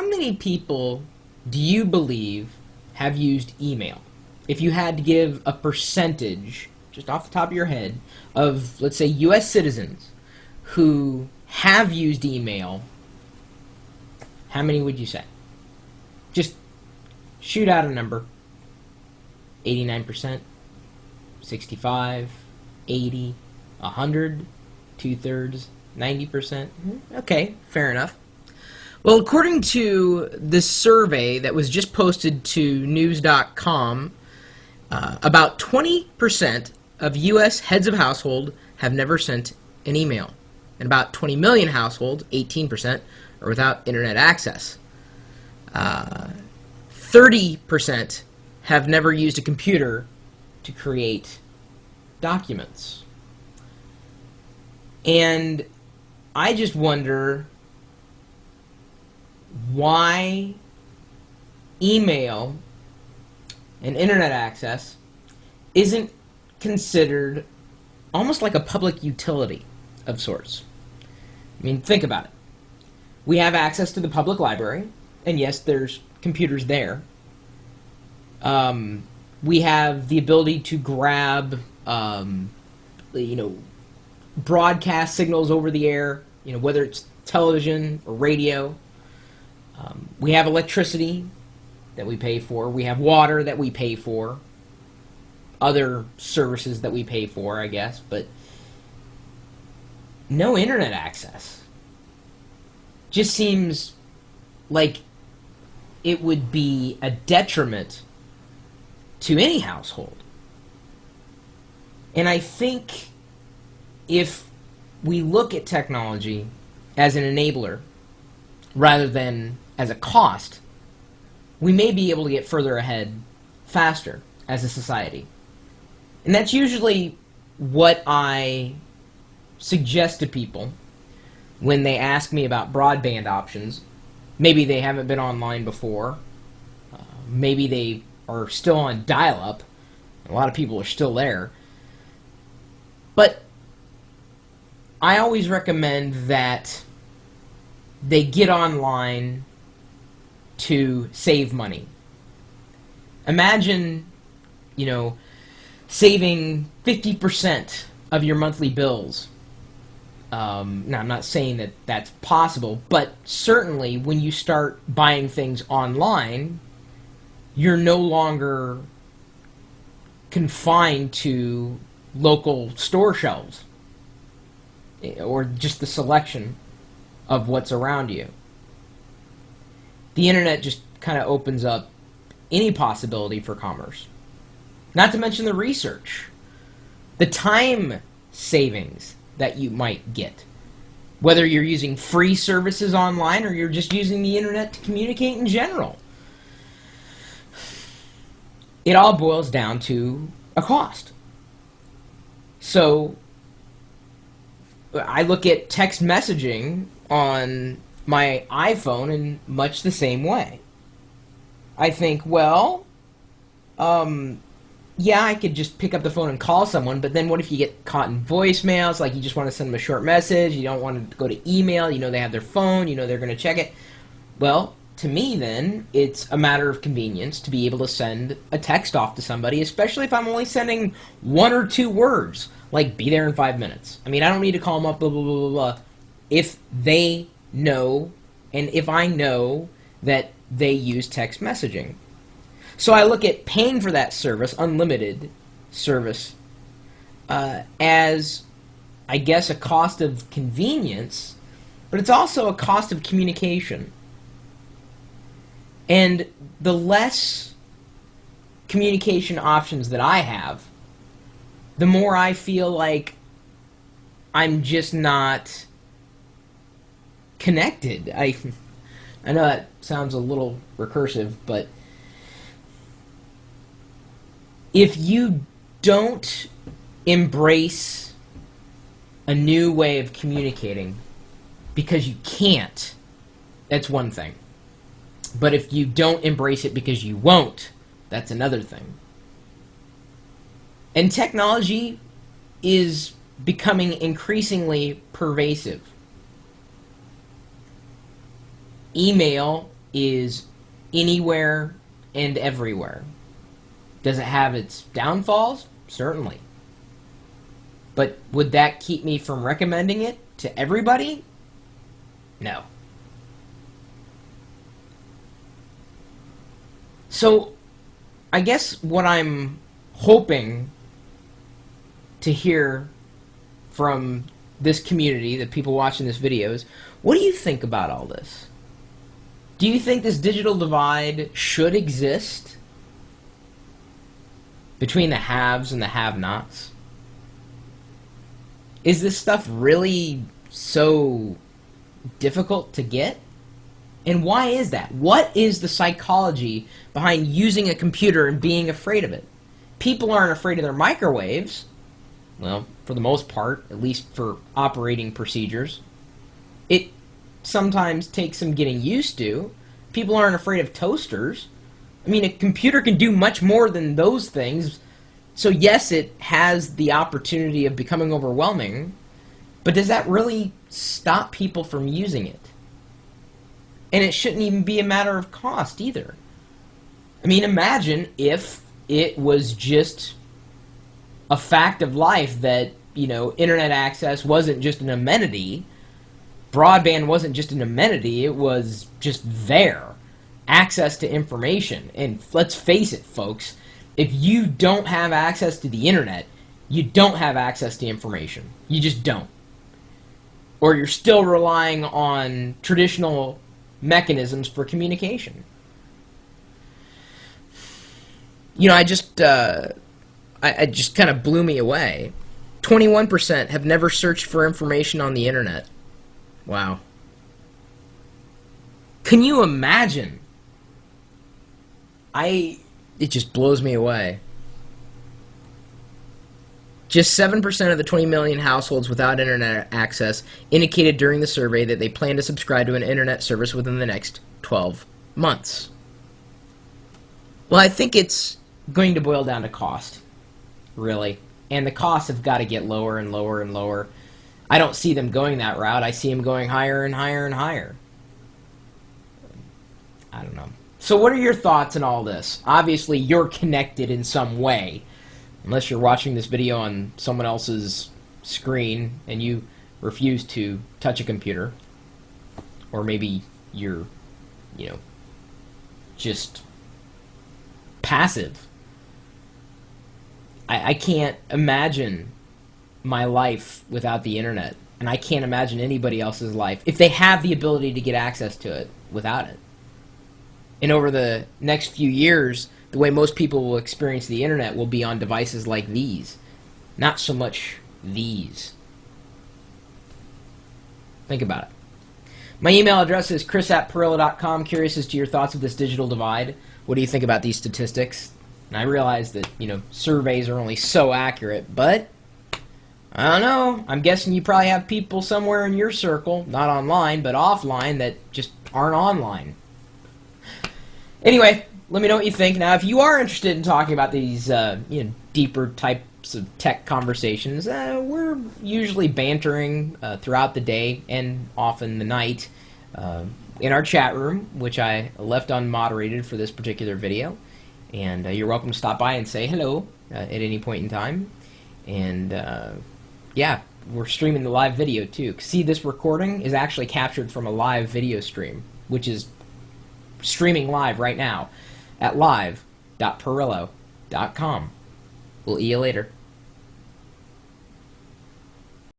how many people do you believe have used email? If you had to give a percentage, just off the top of your head, of, let's say, U.S. citizens who have used email, how many would you say? Just shoot out a number. 89%, 65, 80, 100, two-thirds, 90%. Okay, fair enough. Well, according to this survey that was just posted to news.com, about 20% of U.S. heads of household have never sent an email. And about 20 million households, 18%, are without internet access. 30% have never used a computer to create documents. And I just wonder why email and internet access isn't considered almost like a public utility of sorts. I mean, think about it. We have access to the public library, and yes, there's computers there. We have the ability to grab, broadcast signals over the air, whether it's television or radio. We have electricity that we pay for. We have water that we pay for. Other services that we pay for, I guess, but no internet access. Just seems like it would be a detriment to any household. And I think if we look at technology as an enabler rather than as a cost, we may be able to get further ahead faster as a society. And that's usually what I suggest to people when they ask me about broadband options. Maybe they haven't been online before. Maybe they are still on dial-up. A lot of people are still there. But I always recommend that they get online to save money. Imagine, saving 50% of your monthly bills. Now, I'm not saying that that's possible, but certainly when you start buying things online, you're no longer confined to local store shelves or just the selection of what's around you. The internet just kind of opens up any possibility for commerce. Not to mention the research, the time savings that you might get. Whether you're using free services online or you're just using the internet to communicate in general. It all boils down to a cost. So I look at text messaging on my iPhone in much the same way. I think, well, yeah, I could just pick up the phone and call someone, but then what if you get caught in voicemails? Like, you just want to send them a short message, you don't want to go to email, they have their phone, they're going to check it. Well, to me then, it's a matter of convenience to be able to send a text off to somebody, especially if I'm only sending 1 or 2 words, like, be there in 5 minutes. I mean, I don't need to call them up, blah, blah, blah, blah, blah. If they know, and if I know that they use text messaging. So I look at paying for that service, unlimited service, as, I guess, a cost of convenience, but it's also a cost of communication. And the less communication options that I have, the more I feel like I'm just not connected. I know that sounds a little recursive, but if you don't embrace a new way of communicating because you can't, that's one thing. But if you don't embrace it because you won't, that's another thing. And technology is becoming increasingly pervasive. Email is anywhere and everywhere. Does it have its downfalls? Certainly. But would that keep me from recommending it to everybody? No. So, I guess what I'm hoping to hear from this community, the people watching this video, is, what do you think about all this? Do you think this digital divide should exist between the haves and the have-nots? Is this stuff really so difficult to get? And why is that? What is the psychology behind using a computer and being afraid of it? People aren't afraid of their microwaves. Well, for the most part, at least for operating procedures. It sometimes takes some getting used to. People aren't afraid of toasters. I mean, a computer can do much more than those things. So yes, it has the opportunity of becoming overwhelming, but does that really stop people from using it? And it shouldn't even be a matter of cost either. I mean, imagine if it was just a fact of life that, you know, internet access wasn't just an amenity, broadband wasn't just an amenity, it was just there. Access to information. And let's face it, folks, if you don't have access to the internet, you don't have access to information. You just don't. Or you're still relying on traditional mechanisms for communication. You know, I just kind of blew me away. 21% have never searched for information on the internet. Wow. Can you imagine? It just blows me away. Just 7% of the 20 million households without internet access indicated during the survey that they plan to subscribe to an internet service within the next 12 months. Well, I think it's going to boil down to cost, really. And the costs have got to get lower and lower and lower. I don't see them going that route. I see them going higher and higher and higher. I don't know. So what are your thoughts on all this? Obviously, you're connected in some way. Unless you're watching this video on someone else's screen and you refuse to touch a computer. Or maybe you're, you know, just passive. I can't imagine my life without the internet. And I can't imagine anybody else's life if they have the ability to get access to it without it. And over the next few years, the way most people will experience the internet will be on devices like these. Not so much these. Think about it. My email address is chris@Pirillo.com. Curious as to your thoughts of this digital divide. What do you think about these statistics? And I realize that, you know, surveys are only so accurate, but I don't know. I'm guessing you probably have people somewhere in your circle, not online, but offline, that just aren't online. Anyway, let me know what you think. Now, if you are interested in talking about these deeper types of tech conversations, we're usually bantering throughout the day and often the night in our chat room, which I left unmoderated for this particular video. And you're welcome to stop by and say hello at any point in time. And yeah, we're streaming the live video too. See, this recording is actually captured from a live video stream, which is streaming live right now at live.Pirillo.com. We'll see you later.